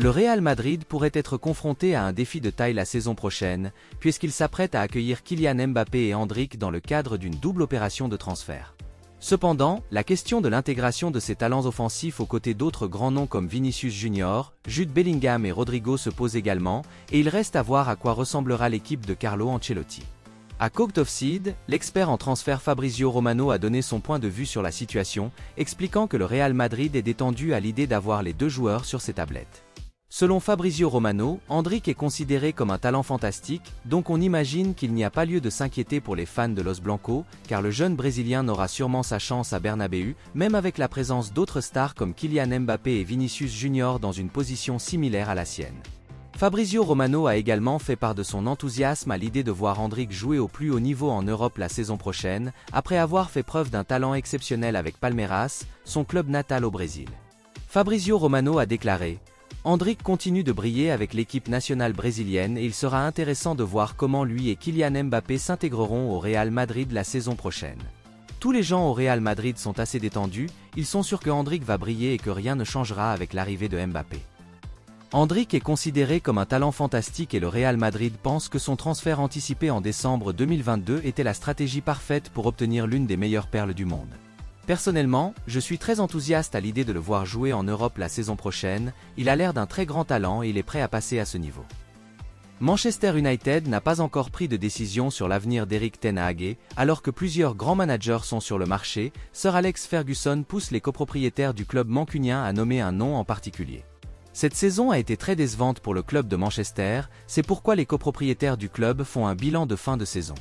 Le Real Madrid pourrait être confronté à un défi de taille la saison prochaine, puisqu'il s'apprête à accueillir Kylian Mbappé et Endrick dans le cadre d'une double opération de transfert. Cependant, la question de l'intégration de ces talents offensifs aux côtés d'autres grands noms comme Vinicius Junior, Jude Bellingham et Rodrigo se pose également, et il reste à voir à quoi ressemblera l'équipe de Carlo Ancelotti. À Cooked Offside, l'expert en transfert Fabrizio Romano a donné son point de vue sur la situation, expliquant que le Real Madrid est détendu à l'idée d'avoir les deux joueurs sur ses tablettes. Selon Fabrizio Romano, Endrick est considéré comme un talent fantastique, donc on imagine qu'il n'y a pas lieu de s'inquiéter pour les fans de Los Blancos, car le jeune Brésilien aura sûrement sa chance à Bernabéu, même avec la présence d'autres stars comme Kylian Mbappé et Vinicius Junior dans une position similaire à la sienne. Fabrizio Romano a également fait part de son enthousiasme à l'idée de voir Endrick jouer au plus haut niveau en Europe la saison prochaine, après avoir fait preuve d'un talent exceptionnel avec Palmeiras, son club natal au Brésil. Fabrizio Romano a déclaré: Endrick continue de briller avec l'équipe nationale brésilienne et il sera intéressant de voir comment lui et Kylian Mbappé s'intégreront au Real Madrid la saison prochaine. Tous les gens au Real Madrid sont assez détendus, ils sont sûrs que Endrick va briller et que rien ne changera avec l'arrivée de Mbappé. Endrick est considéré comme un talent fantastique et le Real Madrid pense que son transfert anticipé en décembre 2022 était la stratégie parfaite pour obtenir l'une des meilleures perles du monde. Personnellement, je suis très enthousiaste à l'idée de le voir jouer en Europe la saison prochaine, il a l'air d'un très grand talent et il est prêt à passer à ce niveau. Manchester United n'a pas encore pris de décision sur l'avenir d'Erik ten Hag, alors que plusieurs grands managers sont sur le marché. Sir Alex Ferguson pousse les copropriétaires du club mancunien à nommer un nom en particulier. Cette saison a été très décevante pour le club de Manchester, c'est pourquoi les copropriétaires du club font un bilan de fin de saison.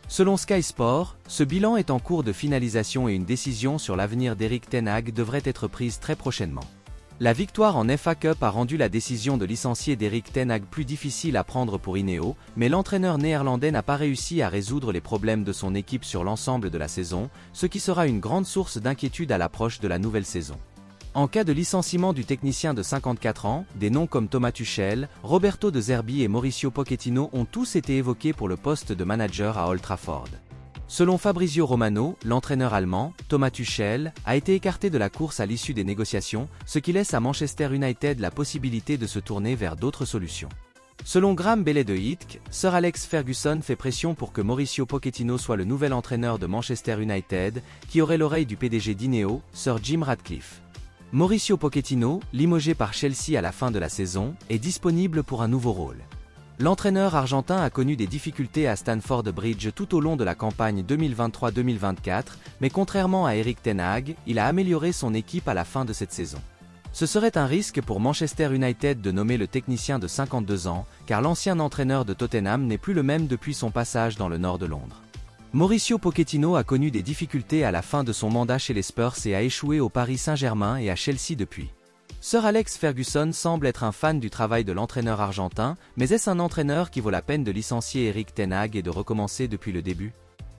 Selon Sky Sport, ce bilan est en cours de finalisation et une décision sur l'avenir d'Erik ten Hag devrait être prise très prochainement. La victoire en FA Cup a rendu la décision de licencier d'Erik ten Hag plus difficile à prendre pour Ineos, mais l'entraîneur néerlandais n'a pas réussi à résoudre les problèmes de son équipe sur l'ensemble de la saison, ce qui sera une grande source d'inquiétude à l'approche de la nouvelle saison. En cas de licenciement du technicien de 54 ans, des noms comme Thomas Tuchel, Roberto De Zerbi et Mauricio Pochettino ont tous été évoqués pour le poste de manager à Old Trafford. Selon Fabrizio Romano, l'entraîneur allemand, Thomas Tuchel, a été écarté de la course à l'issue des négociations, ce qui laisse à Manchester United la possibilité de se tourner vers d'autres solutions. Selon Graham Bellay de Heath, Sir Alex Ferguson fait pression pour que Mauricio Pochettino soit le nouvel entraîneur de Manchester United, qui aurait l'oreille du PDG d'Ineos, Sir Jim Ratcliffe. Mauricio Pochettino, limogé par Chelsea à la fin de la saison, est disponible pour un nouveau rôle. L'entraîneur argentin a connu des difficultés à Stamford Bridge tout au long de la campagne 2023-2024, mais contrairement à Erik ten Hag, il a amélioré son équipe à la fin de cette saison. Ce serait un risque pour Manchester United de nommer le technicien de 52 ans, car l'ancien entraîneur de Tottenham n'est plus le même depuis son passage dans le nord de Londres. Mauricio Pochettino a connu des difficultés à la fin de son mandat chez les Spurs et a échoué au Paris Saint-Germain et à Chelsea depuis. Sir Alex Ferguson semble être un fan du travail de l'entraîneur argentin, mais est-ce un entraîneur qui vaut la peine de licencier Erik ten Hag et de recommencer depuis le début?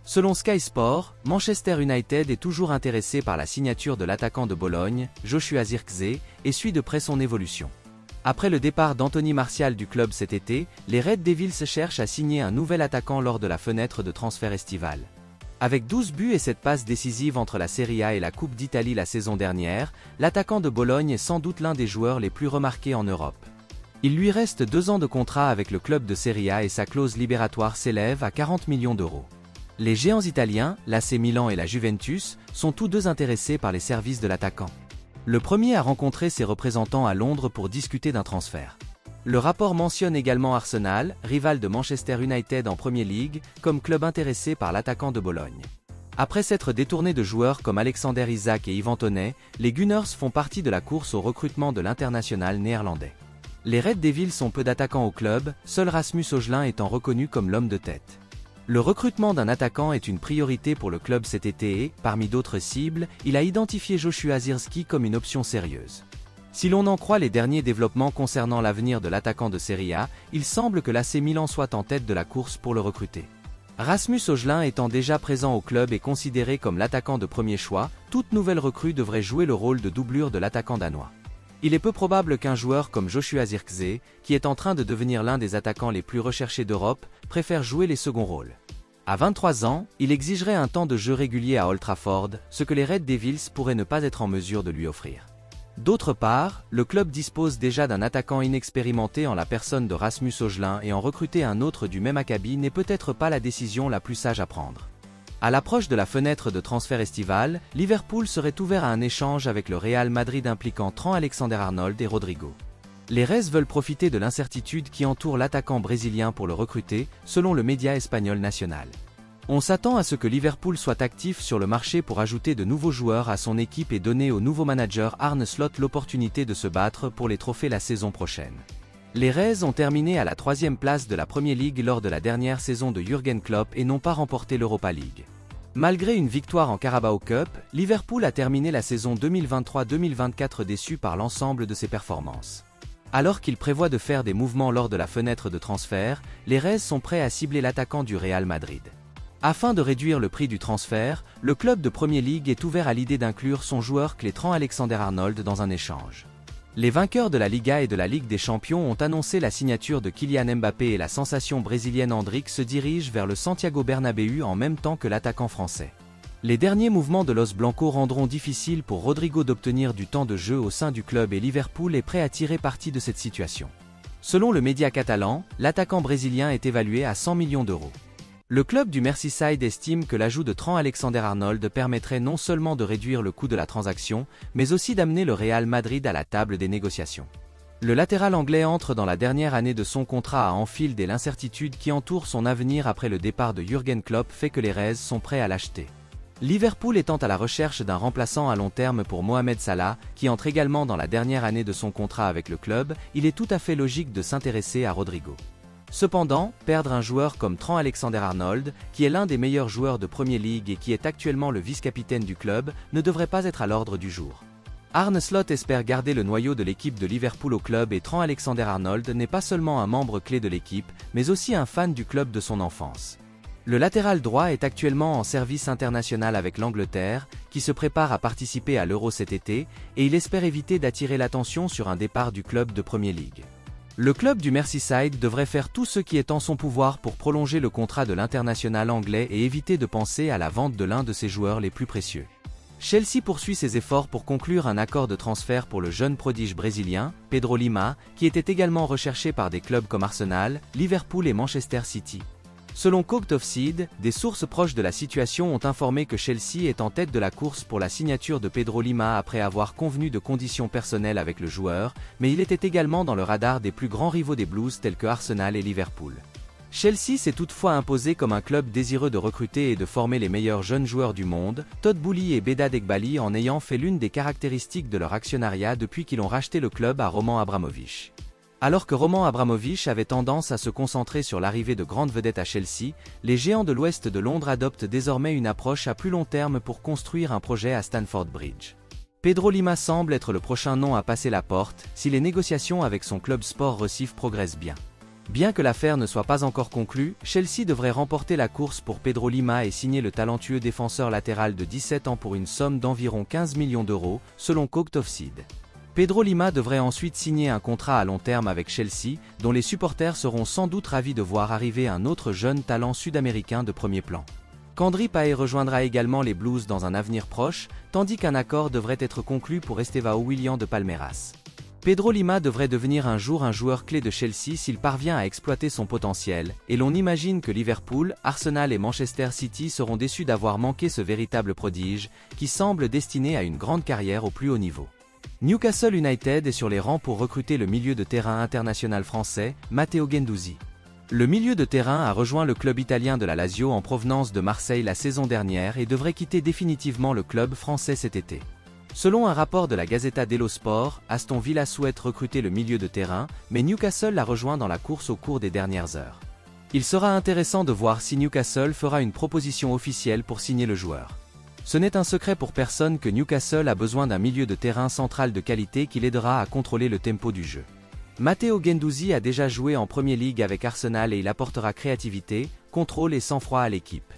Selon Sky Sport, Manchester United est toujours intéressé par la signature de l'attaquant de Bologne, Joshua Zirkzee, et suit de près son évolution. Après le départ d'Anthony Martial du club cet été, les Red Devils cherchent à signer un nouvel attaquant lors de la fenêtre de transfert estivale. Avec 12 buts et cette passe décisive entre la Serie A et la Coupe d'Italie la saison dernière, l'attaquant de Bologne est sans doute l'un des joueurs les plus remarqués en Europe. Il lui reste 2 ans de contrat avec le club de Serie A et sa clause libératoire s'élève à 40 millions d'euros. Les géants italiens, l'AC Milan et la Juventus, sont tous deux intéressés par les services de l'attaquant. Le premier a rencontré ses représentants à Londres pour discuter d'un transfert. Le rapport mentionne également Arsenal, rival de Manchester United en Premier League, comme club intéressé par l'attaquant de Bologne. Après s'être détourné de joueurs comme Alexander Isak et Ivan Toney, les Gunners font partie de la course au recrutement de l'international néerlandais. Les Red Devils ont peu d'attaquants au club, seul Rasmus Højlund étant reconnu comme l'homme de tête. Le recrutement d'un attaquant est une priorité pour le club cet été et, parmi d'autres cibles, il a identifié Joshua Zirkzee comme une option sérieuse. Si l'on en croit les derniers développements concernant l'avenir de l'attaquant de Serie A, il semble que l'AC Milan soit en tête de la course pour le recruter. Rasmus Højlund étant déjà présent au club et considéré comme l'attaquant de premier choix, toute nouvelle recrue devrait jouer le rôle de doublure de l'attaquant danois. Il est peu probable qu'un joueur comme Joshua Zirkzee, qui est en train de devenir l'un des attaquants les plus recherchés d'Europe, préfère jouer les seconds rôles. À 23 ans, il exigerait un temps de jeu régulier à Old Trafford, ce que les Red Devils pourraient ne pas être en mesure de lui offrir. D'autre part, le club dispose déjà d'un attaquant inexpérimenté en la personne de Rasmus Højlund et en recruter un autre du même acabit n'est peut-être pas la décision la plus sage à prendre. À l'approche de la fenêtre de transfert estivale, Liverpool serait ouvert à un échange avec le Real Madrid impliquant Trent Alexander-Arnold et Rodrigo. Les Reds veulent profiter de l'incertitude qui entoure l'attaquant brésilien pour le recruter, selon le média espagnol Nacional. On s'attend à ce que Liverpool soit actif sur le marché pour ajouter de nouveaux joueurs à son équipe et donner au nouveau manager Arne Slot l'opportunité de se battre pour les trophées la saison prochaine. Les Reds ont terminé à la 3e place de la Premier League lors de la dernière saison de Jürgen Klopp et n'ont pas remporté l'Europa League. Malgré une victoire en Carabao Cup, Liverpool a terminé la saison 2023-2024 déçu par l'ensemble de ses performances. Alors qu'il prévoit de faire des mouvements lors de la fenêtre de transfert, les Reds sont prêts à cibler l'attaquant du Real Madrid. Afin de réduire le prix du transfert, le club de Premier League est ouvert à l'idée d'inclure son joueur clé Trent Alexander-Arnold dans un échange. Les vainqueurs de la Liga et de la Ligue des Champions ont annoncé la signature de Kylian Mbappé et la sensation brésilienne Endrick se dirige vers le Santiago Bernabéu en même temps que l'attaquant français. Les derniers mouvements de Los Blancos rendront difficile pour Rodrigo d'obtenir du temps de jeu au sein du club et Liverpool est prêt à tirer parti de cette situation. Selon le média catalan, l'attaquant brésilien est évalué à 100 millions d'euros. Le club du Merseyside estime que l'ajout de Trent Alexander-Arnold permettrait non seulement de réduire le coût de la transaction, mais aussi d'amener le Real Madrid à la table des négociations. Le latéral anglais entre dans la dernière année de son contrat à Anfield et l'incertitude qui entoure son avenir après le départ de Jürgen Klopp fait que les Reds sont prêts à l'acheter. Liverpool étant à la recherche d'un remplaçant à long terme pour Mohamed Salah, qui entre également dans la dernière année de son contrat avec le club, il est tout à fait logique de s'intéresser à Rodrigo. Cependant, perdre un joueur comme Trent Alexander-Arnold, qui est l'un des meilleurs joueurs de Premier League et qui est actuellement le vice-capitaine du club, ne devrait pas être à l'ordre du jour. Arne Slot espère garder le noyau de l'équipe de Liverpool au club et Trent Alexander-Arnold n'est pas seulement un membre clé de l'équipe, mais aussi un fan du club de son enfance. Le latéral droit est actuellement en service international avec l'Angleterre, qui se prépare à participer à l'Euro cet été, et il espère éviter d'attirer l'attention sur un départ du club de Premier League. Le club du Merseyside devrait faire tout ce qui est en son pouvoir pour prolonger le contrat de l'international anglais et éviter de penser à la vente de l'un de ses joueurs les plus précieux. Chelsea poursuit ses efforts pour conclure un accord de transfert pour le jeune prodige brésilien, Pedro Lima, qui était également recherché par des clubs comme Arsenal, Liverpool et Manchester City. Selon Cooked Offside, des sources proches de la situation ont informé que Chelsea est en tête de la course pour la signature de Pedro Lima après avoir convenu de conditions personnelles avec le joueur, mais il était également dans le radar des plus grands rivaux des Blues tels que Arsenal et Liverpool. Chelsea s'est toutefois imposé comme un club désireux de recruter et de former les meilleurs jeunes joueurs du monde, Todd Boehly et Behdad Eghbali en ayant fait l'une des caractéristiques de leur actionnariat depuis qu'ils ont racheté le club à Roman Abramovich. Alors que Roman Abramovich avait tendance à se concentrer sur l'arrivée de grandes vedettes à Chelsea, les géants de l'Ouest de Londres adoptent désormais une approche à plus long terme pour construire un projet à Stamford Bridge. Pedro Lima semble être le prochain nom à passer la porte, si les négociations avec son club Sport Recife progressent bien. Bien que l'affaire ne soit pas encore conclue, Chelsea devrait remporter la course pour Pedro Lima et signer le talentueux défenseur latéral de 17 ans pour une somme d'environ 15 millions d'euros, selon Cooked Offside. Pedro Lima devrait ensuite signer un contrat à long terme avec Chelsea, dont les supporters seront sans doute ravis de voir arriver un autre jeune talent sud-américain de premier plan. Kandri Pae rejoindra également les Blues dans un avenir proche, tandis qu'un accord devrait être conclu pour Estevão Willian de Palmeiras. Pedro Lima devrait devenir un jour un joueur clé de Chelsea s'il parvient à exploiter son potentiel, et l'on imagine que Liverpool, Arsenal et Manchester City seront déçus d'avoir manqué ce véritable prodige, qui semble destiné à une grande carrière au plus haut niveau. Newcastle United est sur les rangs pour recruter le milieu de terrain international français, Matteo Guendouzi. Le milieu de terrain a rejoint le club italien de la Lazio en provenance de Marseille la saison dernière et devrait quitter définitivement le club français cet été. Selon un rapport de la Gazzetta dello Sport, Aston Villa souhaite recruter le milieu de terrain, mais Newcastle l'a rejoint dans la course au cours des dernières heures. Il sera intéressant de voir si Newcastle fera une proposition officielle pour signer le joueur. Ce n'est un secret pour personne que Newcastle a besoin d'un milieu de terrain central de qualité qui l'aidera à contrôler le tempo du jeu. Matteo Guendouzi a déjà joué en Premier League avec Arsenal et il apportera créativité, contrôle et sang-froid à l'équipe.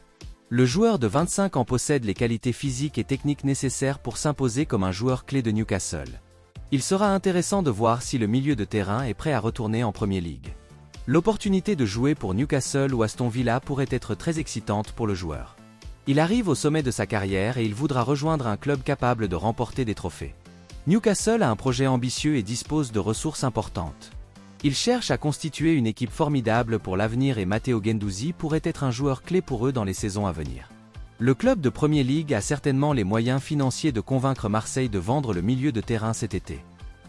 Le joueur de 25 ans possède les qualités physiques et techniques nécessaires pour s'imposer comme un joueur clé de Newcastle. Il sera intéressant de voir si le milieu de terrain est prêt à retourner en Premier League. L'opportunité de jouer pour Newcastle ou Aston Villa pourrait être très excitante pour le joueur. Il arrive au sommet de sa carrière et il voudra rejoindre un club capable de remporter des trophées. Newcastle a un projet ambitieux et dispose de ressources importantes. Ils cherchent à constituer une équipe formidable pour l'avenir et Matteo Guendouzi pourrait être un joueur clé pour eux dans les saisons à venir. Le club de Premier League a certainement les moyens financiers de convaincre Marseille de vendre le milieu de terrain cet été.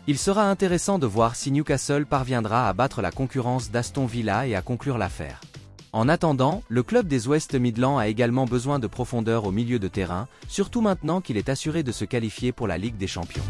Il sera intéressant de voir si Newcastle parviendra à battre la concurrence d'Aston Villa et à conclure l'affaire. En attendant, le club des West Midlands a également besoin de profondeur au milieu de terrain, surtout maintenant qu'il est assuré de se qualifier pour la Ligue des Champions.